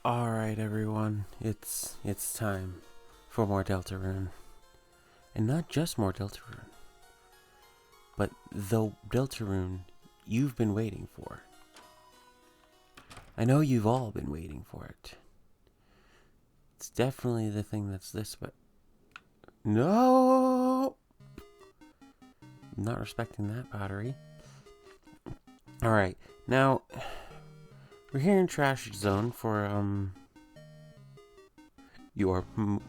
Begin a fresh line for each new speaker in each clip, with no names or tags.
Alright everyone, it's time for more Deltarune. And not just more Deltarune, but the Deltarune you've been waiting for. I know you've all been waiting for it. It's definitely the thing that's this, but... No! I'm not respecting that battery. Alright, now... We're here in Trash Zone for, You are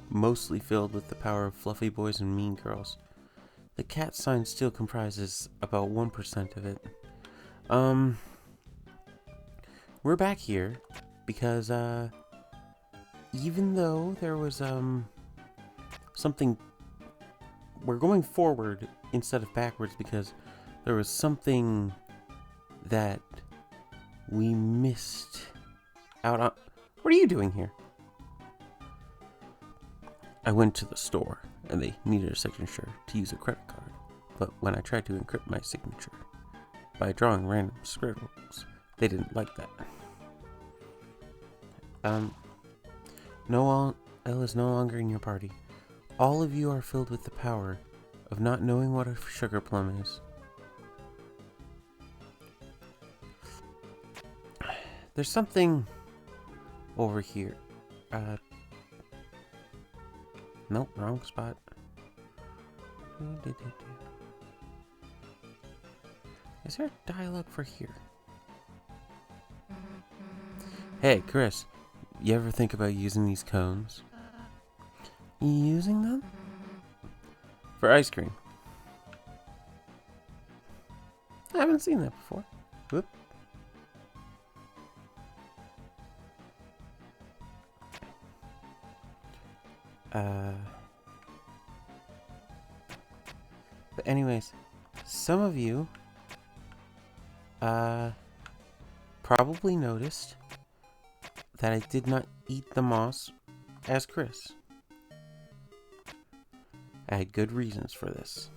mostly filled with the power of fluffy boys and mean girls. The cat sign still comprises about 1% of it. We're back here because, even though there was, something... We're going forward instead of backwards because there was something that we missed out on. What are you doing here? I went to the store and they needed a signature to use a credit card. But when I tried to encrypt my signature by drawing random scribbles, they didn't like that. Noel is no longer in your party. All of you are filled with the power of not knowing what a sugar plum is. There's something over here. Nope, wrong spot. Is there a dialogue for here? Hey, Chris, you ever think about using these cones? Using them? For ice cream. I haven't seen that before. Whoop. But anyways, some of you, probably noticed that I did not eat the moss as Chris. I had good reasons for this.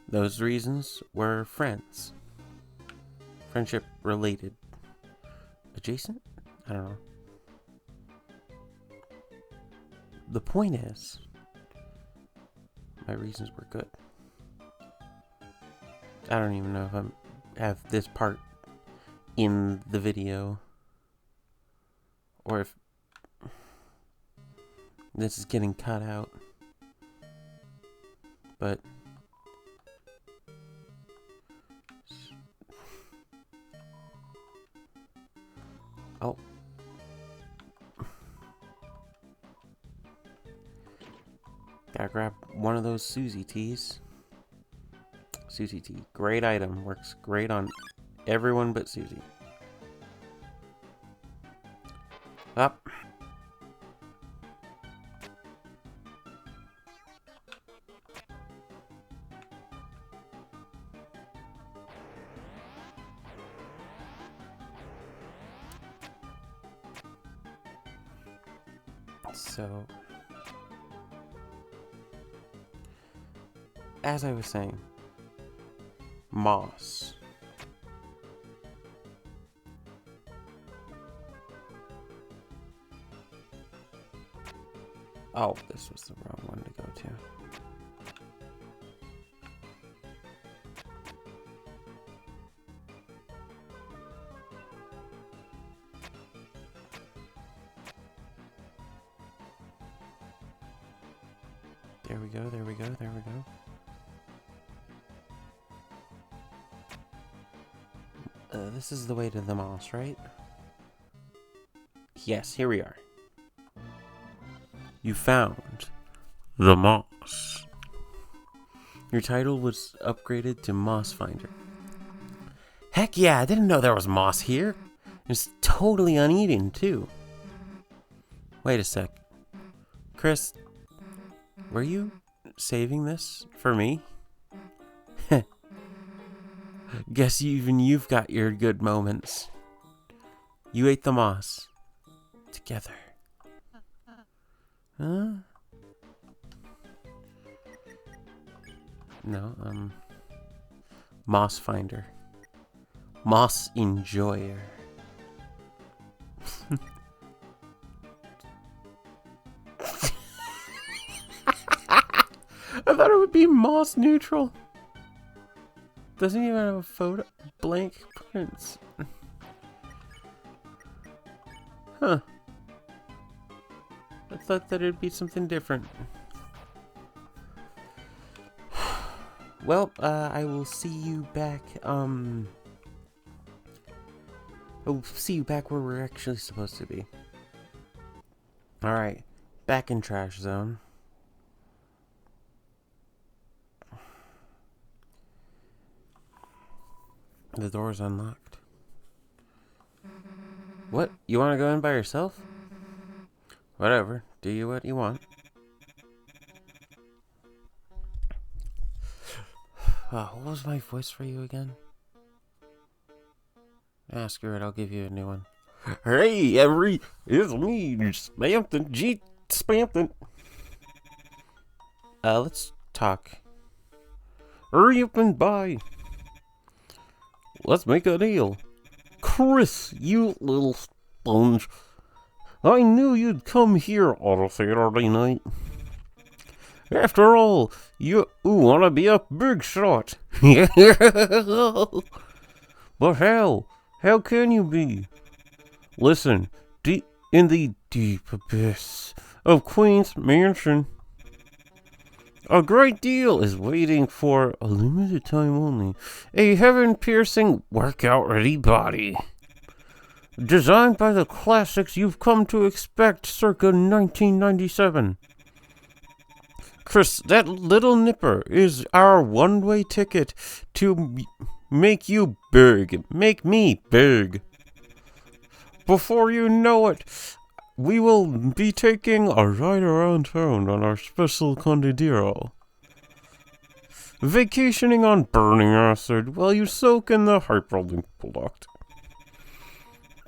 Those reasons were friends. Friendship related. Adjacent? I don't know. The point is, my reasons were good. I don't even know if I have this part in the video, or if this is getting cut out. But oh. Gotta grab one of those Susie teas. Susie tea. Great item. Works great on everyone but Susie. Up. So, as I was saying, moss. Oh, this was the wrong one to go to. There we go, there we go, there we go. This is the way to the moss, right? Yes, here we are. You found the moss. Your title was upgraded to Moss Finder. Heck yeah, I didn't know there was moss here. It's totally uneaten, too. Wait a sec. Chris, were you saving this for me? Guess even you've got your good moments. You ate the moss. Together. Huh? No, Moss Finder. Moss Enjoyer. I thought it would be moss neutral. Doesn't even have a photo. Blank prints. Huh. I thought that it'd be something different. Well, I will see you back, I'll see you back where we're actually supposed to be. Alright, back in Trash Zone. The door's unlocked. What? You want to go in by yourself? Whatever. Do you what you want. What was my voice for you again? Screw it, I'll give you a new one. Hey, it's me, Spampton, G. Spampton. Let's talk. Hurry up and buy. Let's make a deal. Chris, you little sponge. I knew you'd come here on a Saturday night. After all, you want to be a big shot. But how? How can you be? Listen, in the deep abyss of Queen's Mansion, a great deal is waiting for a limited time only. A heaven-piercing, workout-ready body. Designed by the classics you've come to expect circa 1997. Chris, that little nipper is our one-way ticket to make you big. Make me big. Before you know it, we will be taking a ride around town on our special Condidero. Vacationing on burning acid while you soak in the hyperlink product.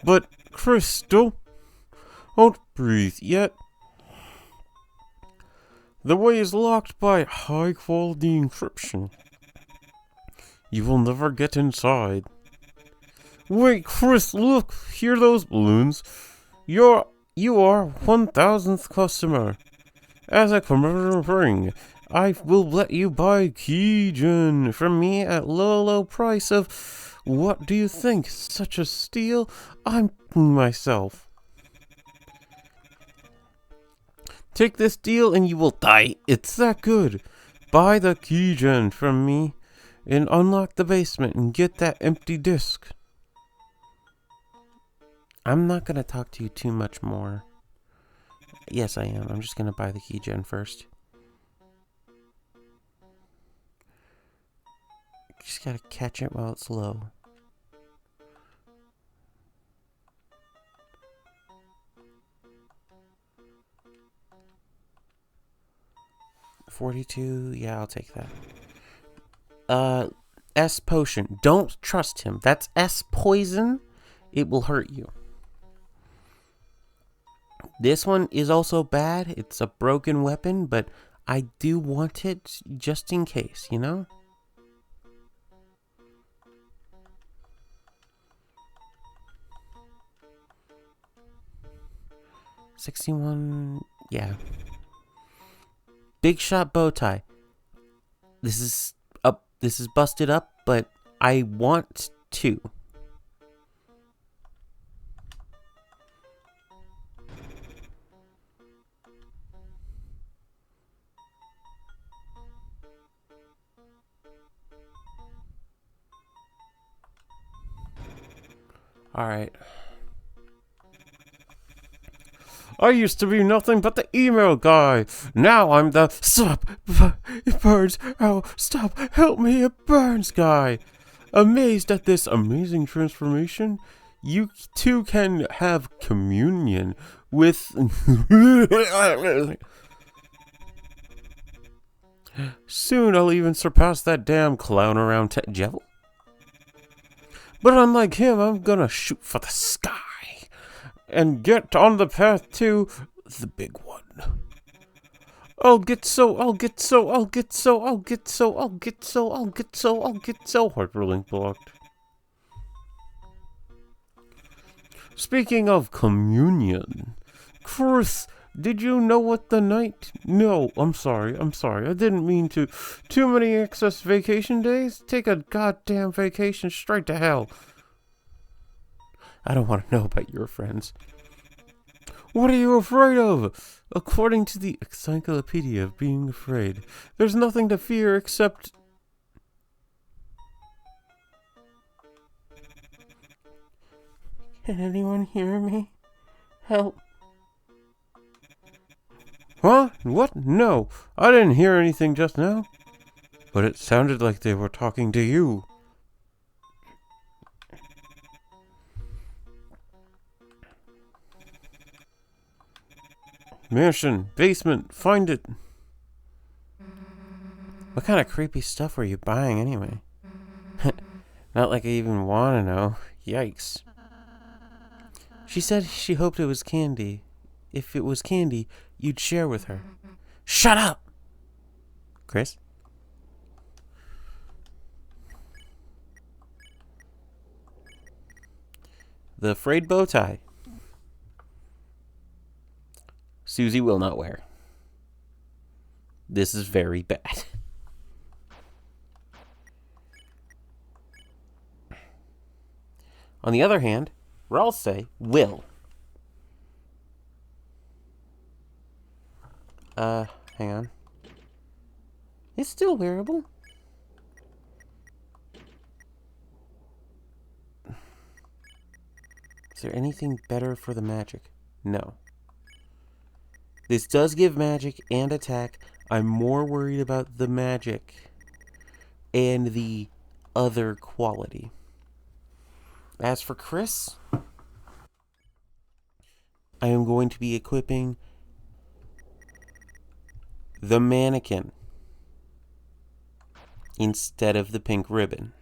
But, Crystal, don't breathe yet. The way is locked by high-quality encryption. You will never get inside. Wait, Chris, look! Hear those balloons? You are 1000th customer. As a commemorative ring, I will let you buy Keygen from me at low price of... What do you think? Such a steal? I'm myself. Take this deal and you will die. It's that good. Buy the Keygen from me and unlock the basement and get that empty disc. I'm not going to talk to you too much more. Yes, I am. I'm just going to buy the Keygen first. Just got to catch it while it's low. $42, yeah, I'll take that. S potion. Don't trust him. That's S poison. It will hurt you. This one is also bad. It's a broken weapon, but I do want it just in case, you know? $61, yeah. Big shot bow tie. This is busted up, but I want to. Alright. I used to be nothing but the email guy. Now I'm the stop, it burns, oh, stop, help me, it burns guy. Amazed at this amazing transformation, you too can have communion with... Soon I'll even surpass that damn clown around Jevel. But unlike him, I'm gonna shoot for the sky. And get on the path to the big one. Hyperlink blocked. Speaking of communion, Chris, Did you know what the night... No, I'm sorry. I didn't mean to. Too many excess vacation days? Take a goddamn vacation straight to hell. I don't want to know about your friends. What are you afraid of? According to the Encyclopedia of Being Afraid, there's nothing to fear except... Can anyone hear me? Help. Huh? What? No, I didn't hear anything just now. But it sounded like they were talking to you. Mansion, basement, find it. What kind of creepy stuff were you buying anyway? Not like I even want to know. Yikes. She said she hoped it was candy. If it was candy, you'd share with her. Shut up! Chris? The frayed bow tie. Susie will not wear. This is very bad. On the other hand, Ralsei will. Hang on. It's still wearable. Is there anything better for the magic? No. This does give magic and attack. I'm more worried about the magic and the other quality. As for Chris, I am going to be equipping the mannequin instead of the pink ribbon.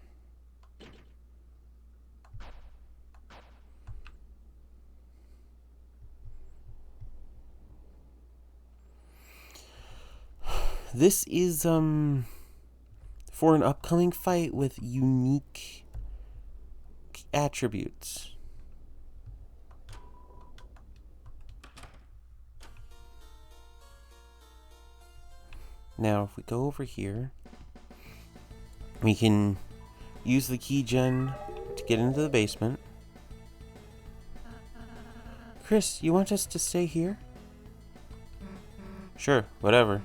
This is for an upcoming fight with unique attributes. Now, if we go over here, we can use the key gen to get into the basement. Chris, you want us to stay here? Sure, whatever.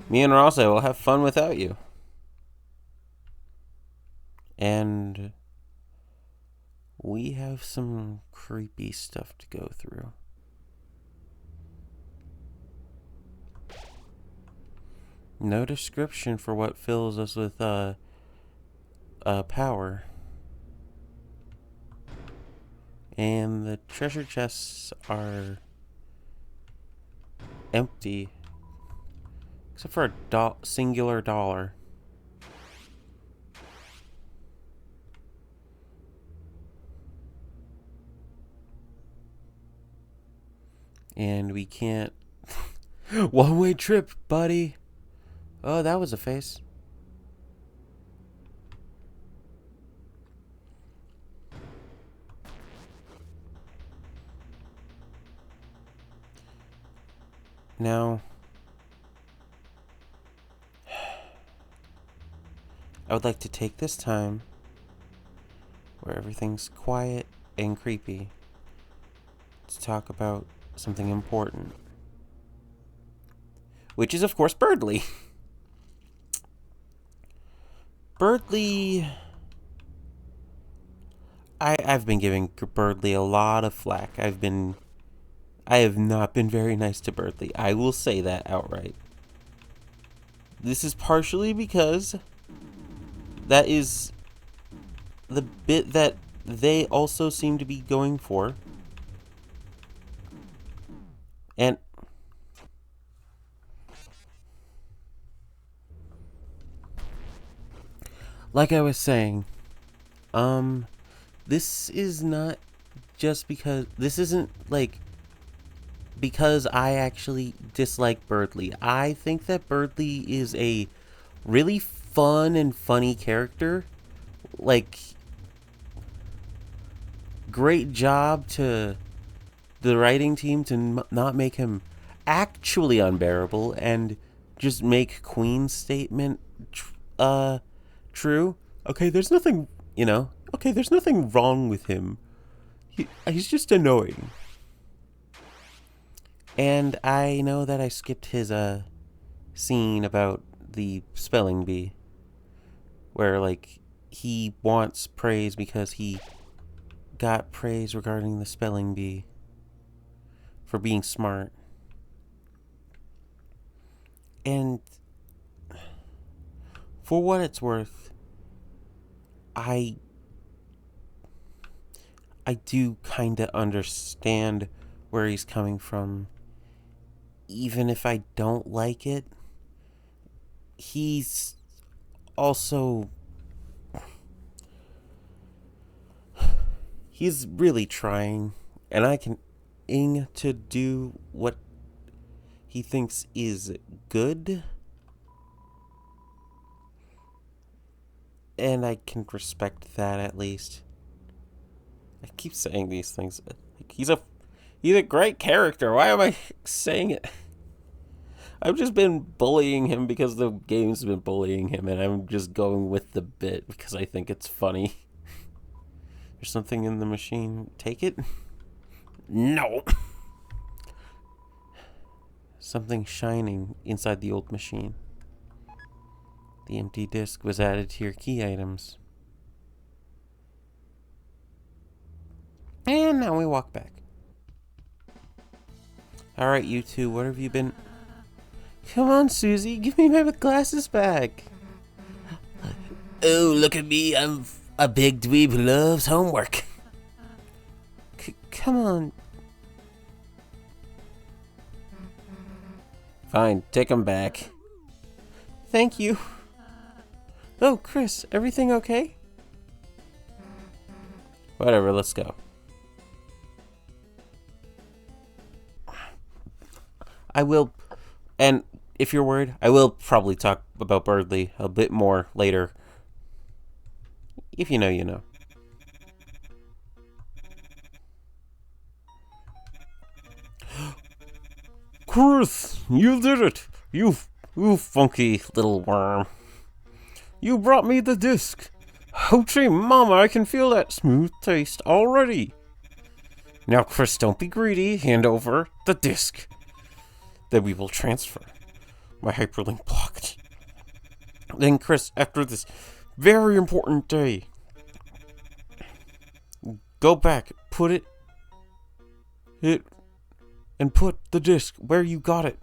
Me and Ralsei will have fun without you. And we have some creepy stuff to go through. No description for what fills us with power. And the treasure chests are empty. Except for a singular dollar. And we can't... One-way trip, buddy! Oh, that was a face. Now... I would like to take this time where everything's quiet and creepy to talk about something important. Which is, of course, Birdly. Birdly... I've been giving Birdly a lot of flack. I have not been very nice to Birdly. I will say that outright. This is partially because that is the bit that they also seem to be going for. And like I was saying, this is not just because... This isn't, like, because I actually dislike Birdly. I think that Birdly is a really fun and funny character. Like, great job to the writing team to not make him actually unbearable and just make Queen's statement true. Okay, there's nothing, okay, there's nothing wrong with him. He's just annoying. And I know that I skipped his scene about the spelling bee, where like he wants praise because he got praise regarding the spelling bee for being smart. And for what it's worth, I do kind of understand where he's coming from. Even if I don't like it, he's also... he's really trying, and I can to do what he thinks is good. And I can respect that, at least. I keep saying these things. He's a great character. Why am I saying it? I've just been bullying him because the game's been bullying him, and I'm just going with the bit because I think it's funny. There's something in the machine. Take it? No. Something shining inside the old machine. The empty disc was added to your key items. And now we walk back. Alright, you two, what have you been... Come on, Susie, give me my glasses back. Oh, look at me, I'm a big dweeb who loves homework. Come on. Fine, take them back. Thank you. Oh, Chris, everything okay? Whatever, let's go. I will, and if you're worried, I will probably talk about Birdley a bit more later. If you know, you know. Chris, you did it! You funky little worm. You brought me the disc. Hoochie mama, I can feel that smooth taste already. Now, Chris, don't be greedy. Hand over the disc. Then we will transfer. My hyperlink blocked. Then, Chris, after this very important day, go back, put it, and put the disc where you got it.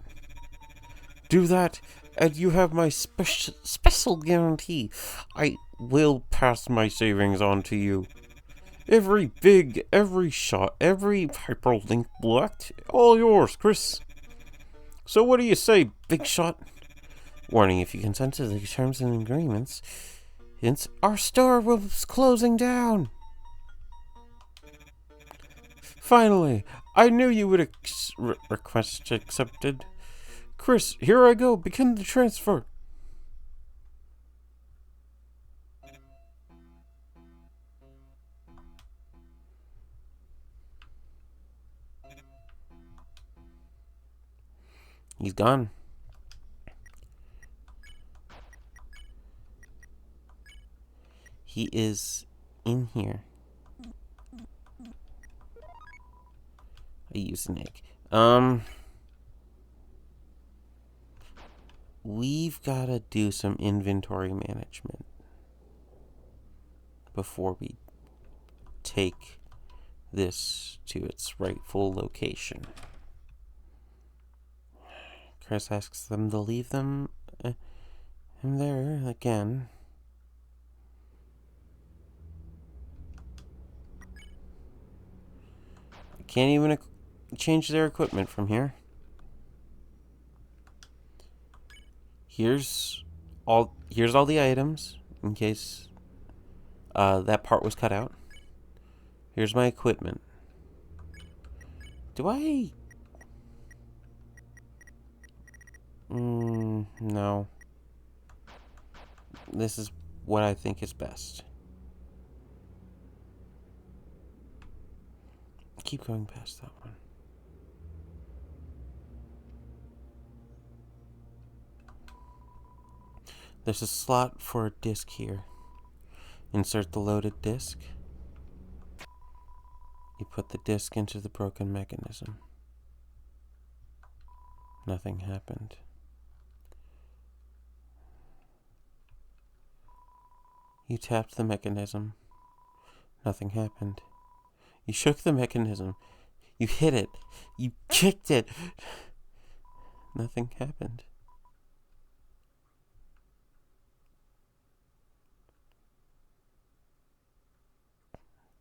Do that, and you have my special guarantee. I will pass my savings on to you. Every big, every shot, every hyperlink blocked, all yours, Chris. So what do you say, big shot? Warning, if you consent to the terms and agreements, our store was closing down. Finally, I knew you would request accepted. Chris, here I go. Begin the transfer. He's gone. He is in here. I use an egg. We've got to do some inventory management before we take this to its rightful location. Chris asks them to leave them in there again. I can't even change their equipment from here. Here's all the items in case that part was cut out. Here's my equipment. Do I... no. This is what I think is best. Keep going past that one. There's a slot for a disc here. Insert the loaded disc. You put the disc into the broken mechanism. Nothing happened. You tapped the mechanism. Nothing happened. You shook the mechanism. You hit it. You kicked it. Nothing happened.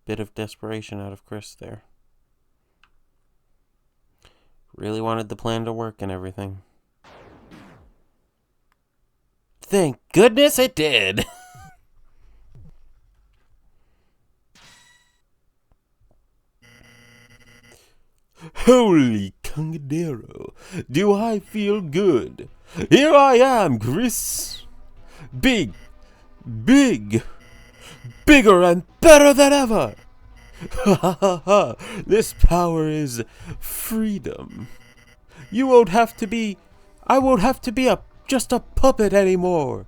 Bit of desperation out of Chris there. Really wanted the plan to work and everything. Thank goodness it did! Holy Congadero, do I feel good? Here I am, Chris. Big, bigger and better than ever. Ha ha ha, this power is freedom. I won't have to be just a puppet anymore.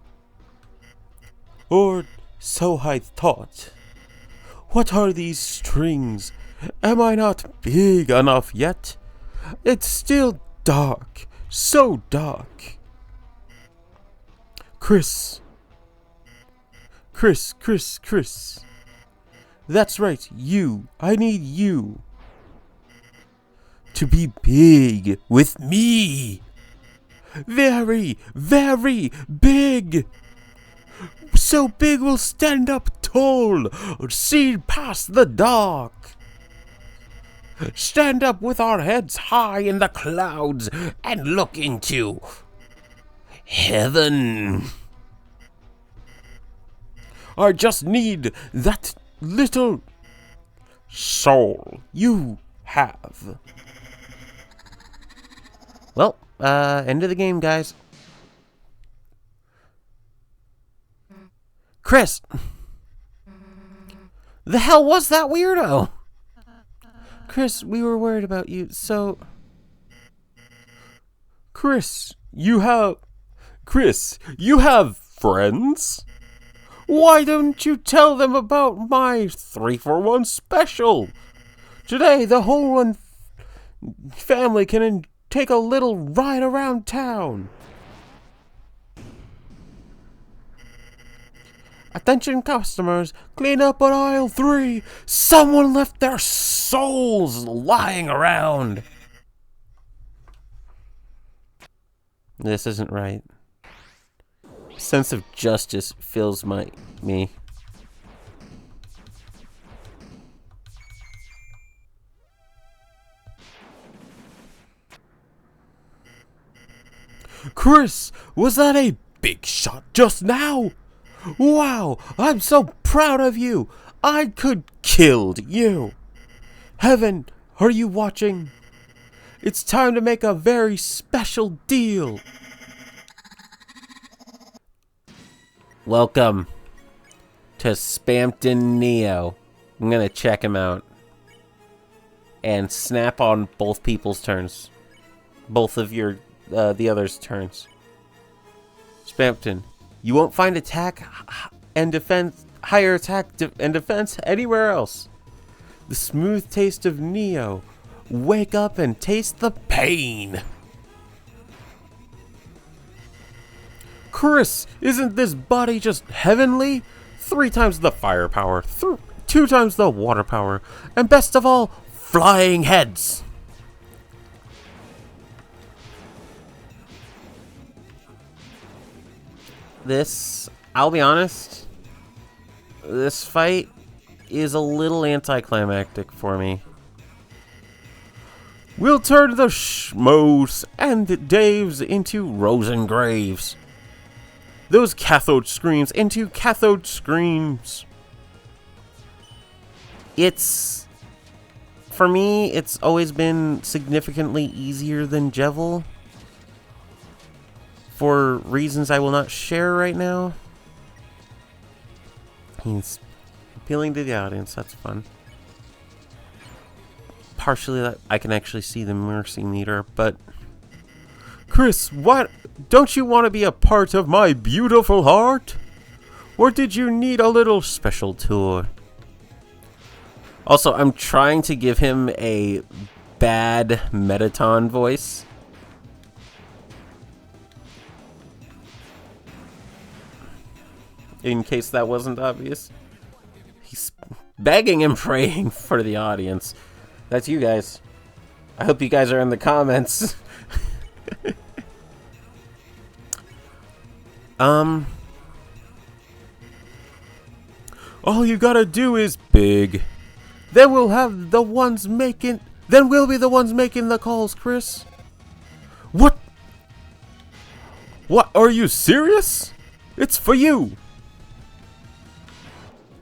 Or so I thought. What are these strings? Am I not big enough yet? It's still dark. So dark. Chris. That's right, you. I need you. To be big with me. Very, very big. So big we'll stand up tall, see past the dark. Stand up with our heads high in the clouds and look into heaven. I just need that little soul you have. Well, end of the game, guys. Chris! The hell was that weirdo? Chris, we were worried about you, so... Chris, you have friends? Why don't you tell them about my 3-for-1 special? Today, the whole family can take a little ride around town. Attention customers, clean up on aisle 3. Someone left their souls lying around. This isn't right. Sense of justice fills me. Chris, was that a big shot just now? Wow, I'm so proud of you. I could killed you. Heaven, are you watching? It's time to make a very special deal. Welcome to Spampton Neo. I'm gonna check him out and snap on both people's turns. Both of your the others' turns. Spampton, you won't find attack and defense, higher attack and defense anywhere else. The smooth taste of Neo. Wake up and taste the pain. Chris, isn't this body just heavenly? 3 times the firepower, 2 times the water power, and best of all, flying heads. I'll be honest, this fight is a little anticlimactic for me. We'll turn the Schmos and Daves into Rosen Graves. Those cathode screams into cathode screams. For me, it's always been significantly easier than Jevil. For reasons I will not share right now. He's appealing to the audience, that's fun. Partially that I can actually see the mercy meter, but Chris, what? Don't you want to be a part of my beautiful heart? Or did you need a little special tour? Also, I'm trying to give him a bad Metaton voice. In case that wasn't obvious. He's begging and praying for the audience. That's you guys. I hope you guys are in the comments. All you gotta do is big. Then we'll have the ones making... Then we'll be the ones making the calls, Chris. What? What? Are you serious? It's for you.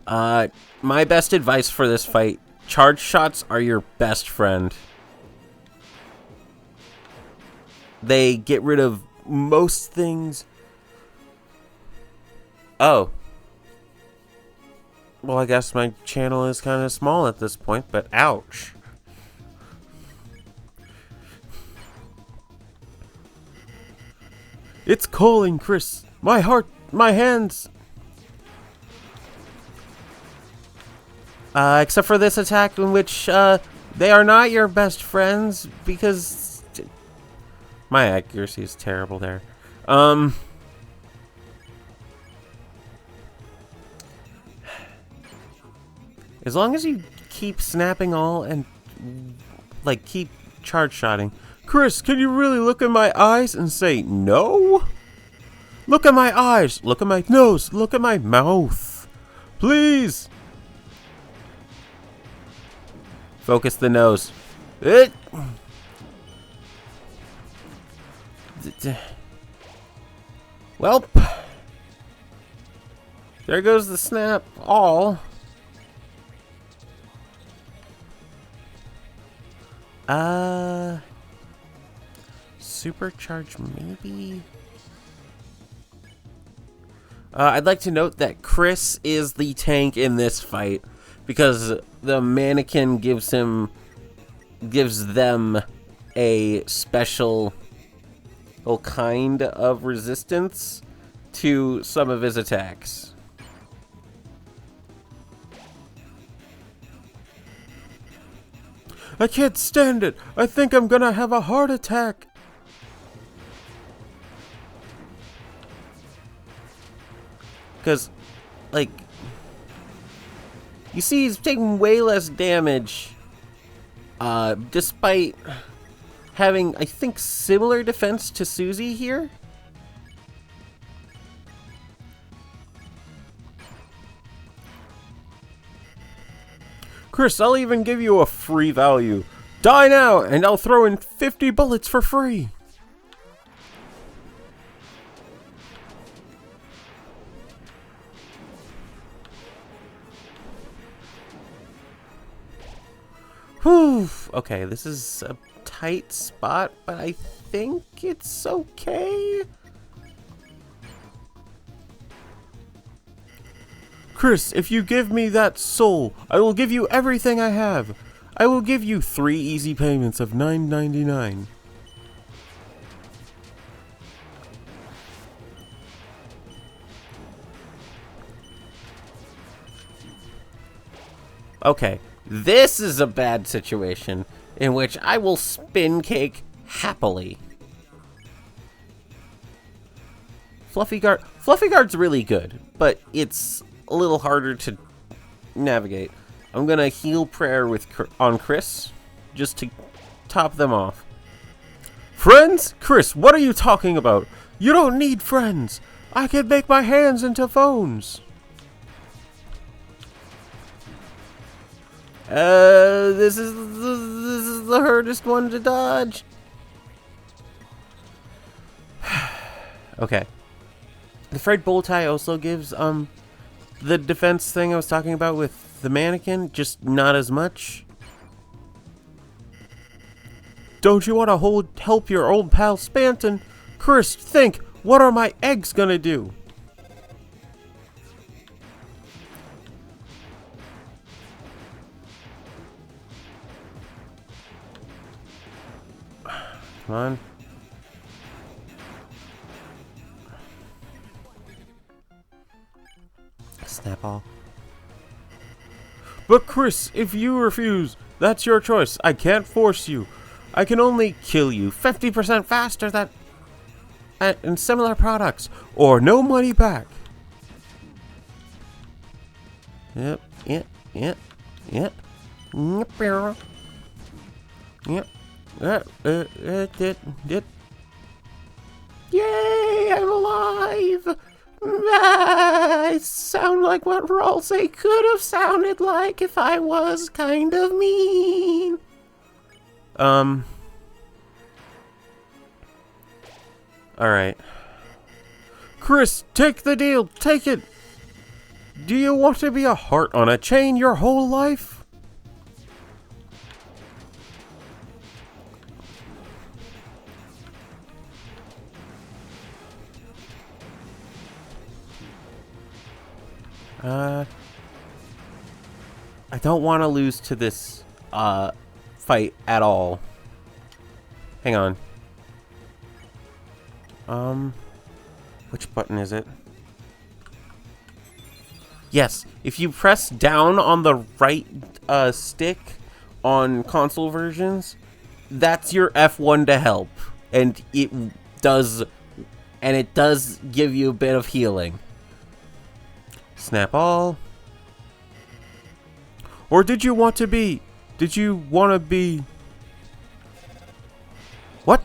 My best advice for this fight, charge shots are your best friend. They get rid of most things. Oh. Well, I guess my channel is kind of small at this point, but ouch. It's calling, Chris. My heart, my hands. Except for this attack in which, they are not your best friends, because my accuracy is terrible there. As long as you keep snapping all and, like, keep charge shotting. Chris, can you really look in my eyes and say no? Look at my eyes, look at my nose, look at my mouth. Please. Focus the nose. Well, there goes the snap all. Supercharge maybe? I'd like to note that Chris is the tank in this fight because the mannequin gives them a special kind of resistance to some of his attacks. I can't stand it. I think I'm gonna have a heart attack. Because, like, you see he's taking way less damage, despite having, I think, similar defense to Susie here. Chris, I'll even give you a free value. Die now, and I'll throw in 50 bullets for free. Whew. Okay, this is a tight spot, but I think it's okay. Chris, if you give me that soul, I will give you everything I have. I will give you 3 easy payments of $9.99. Okay, this is a bad situation in which I will spin cake happily. Fluffy Guard's really good, but it's a little harder to navigate. I'm gonna heal prayer on Chris, just to top them off. Friends? Chris, what are you talking about? You don't need friends. I can make my hands into phones. This is the hardest one to dodge. Okay. The Fred Bulltie also gives, the defense thing I was talking about with the mannequin, just not as much. Don't you want to help your old pal Spanton? Chris, think, what are my eggs gonna do? Come on. Snapple. But Chris, if you refuse, that's your choice. I can't force you. I can only kill you 50% faster than in similar products, or no money back. Yep. Yep. Yep. Yep. Yay! I'm alive. I sound like what Rolsey could have sounded like if I was kind of mean. Alright. Chris, take the deal. Take it. Do you want to be a heart on a chain your whole life? I don't want to lose to this, fight at all. Hang on. Which button is it? Yes, if you press down on the right, stick on console versions, that's your F1 to help. And it does give you a bit of healing. Snap all. Or did you want to be? What?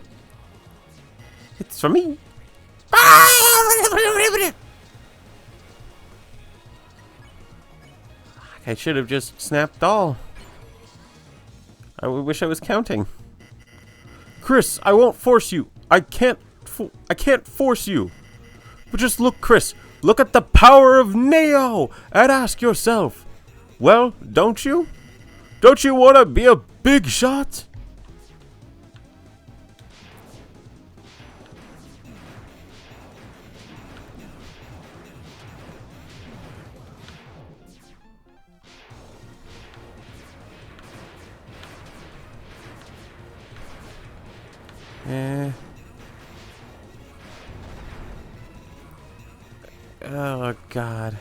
It's for me. I should have just snapped all. I wish I was counting. Chris, I won't force you. I can't force you. But just look, Chris. Look at the power of Neo and ask yourself, well, don't you? Don't you want to be a big shot? Oh, God.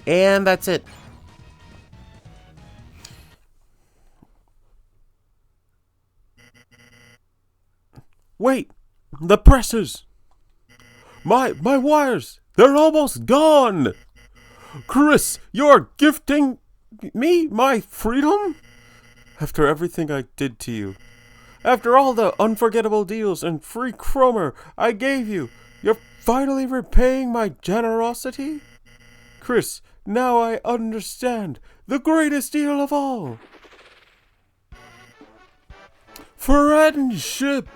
And that's it. Wait! The presses! My wires! They're almost gone! Chris, you're gifting me my freedom? After everything I did to you. After all the unforgettable deals and free chromer I gave you, you're finally repaying my generosity? Chris, now I understand the greatest deal of all. Friendship!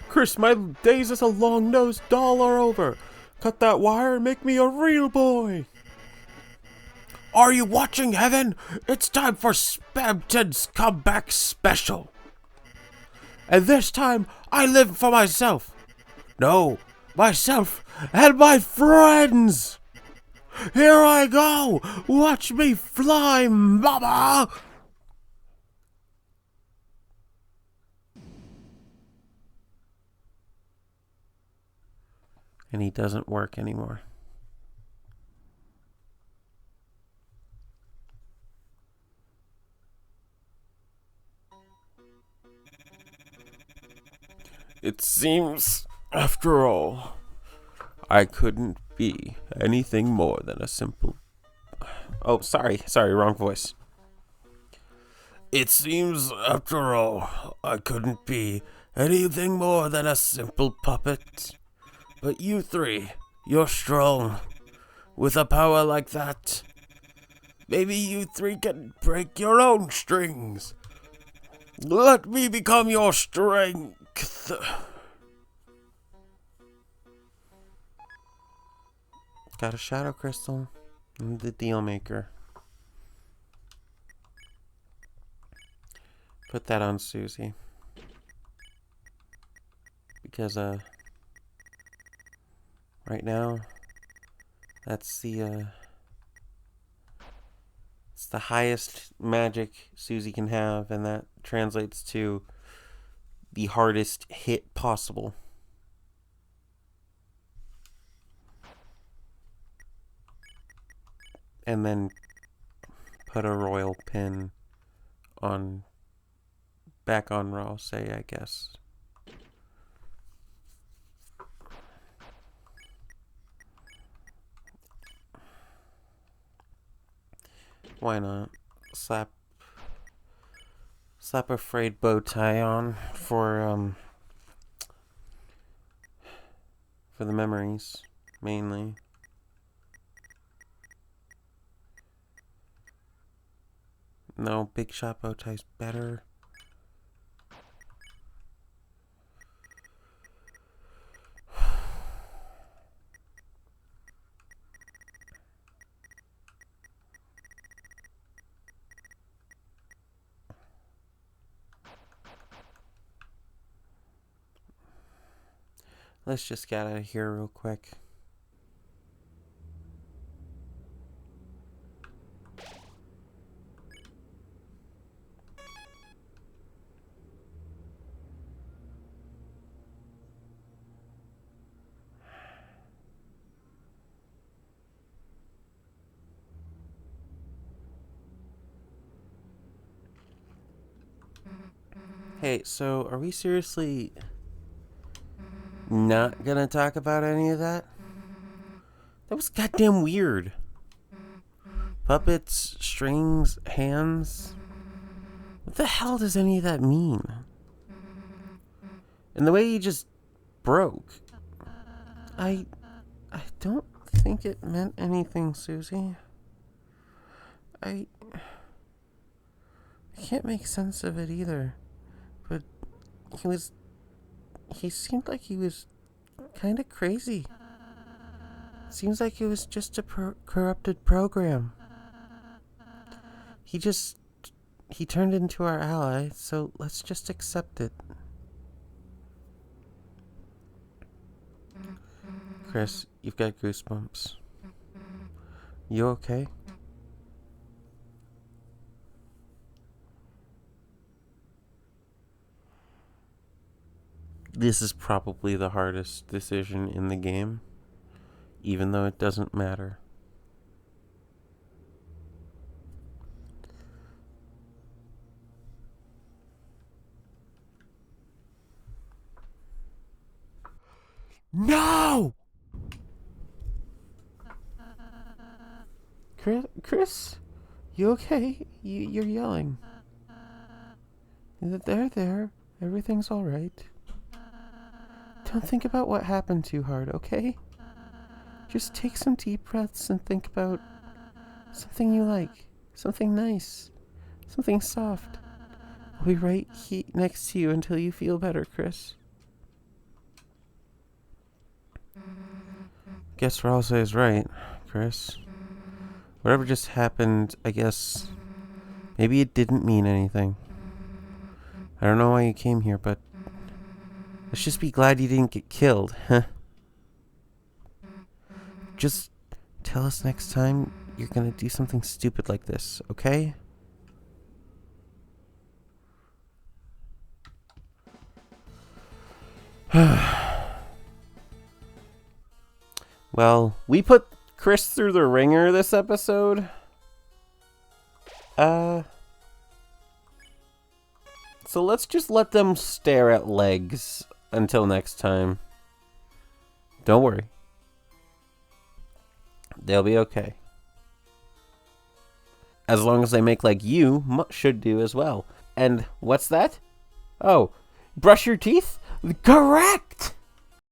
Chris, my days as a long-nosed doll are over. Cut that wire and make me a real boy. Are you watching, Heaven? It's time for Spamton's comeback special. And this time, I live for myself. No, myself and my friends. Here I go. Watch me fly, mama. And he doesn't work anymore. It seems, after all, I couldn't be anything more than a simple... Oh, sorry, wrong voice. It seems, after all, I couldn't be anything more than a simple puppet. But you three, you're strong. With a power like that, maybe you three can break your own strings. Let me become your strength. Got a shadow crystal and the deal maker. Put that on Susie. Because right now that's it's the highest magic Susie can have, and that translates to the hardest hit possible. and then put a royal pin on back on Raw, say, I guess. Why not? Slap a frayed bow tie on for the memories, mainly. No, big shot bow tie's better. Let's just get out of here real quick. Hey, so are we seriously not gonna talk about any of that? That was goddamn weird. Puppets, strings, hands. What the hell does any of that mean? And the way he just broke. I don't think it meant anything, Susie. I can't make sense of it either. But he seemed like he was kind of crazy. Seems like it was just a corrupted program. He turned into our ally, so let's just accept it. Chris, you've got goosebumps. You okay? This is probably the hardest decision in the game, even though it doesn't matter. No! Chris, you okay? You're yelling. There. Everything's all right. Don't think about what happened too hard, okay? Just take some deep breaths and think about something you like, something nice, something soft. I'll be right next to you until you feel better, Chris. Guess Rosa is right, Chris. Whatever just happened, I guess maybe it didn't mean anything. I don't know why you came here, but let's just be glad you didn't get killed, huh? Just tell us next time you're gonna do something stupid like this, okay? Well, we put Chris through the ringer this episode. So let's just let them stare at legs until next time. Don't worry. They'll be okay. As long as they make like you should do as well. And what's that? Oh, brush your teeth? Correct!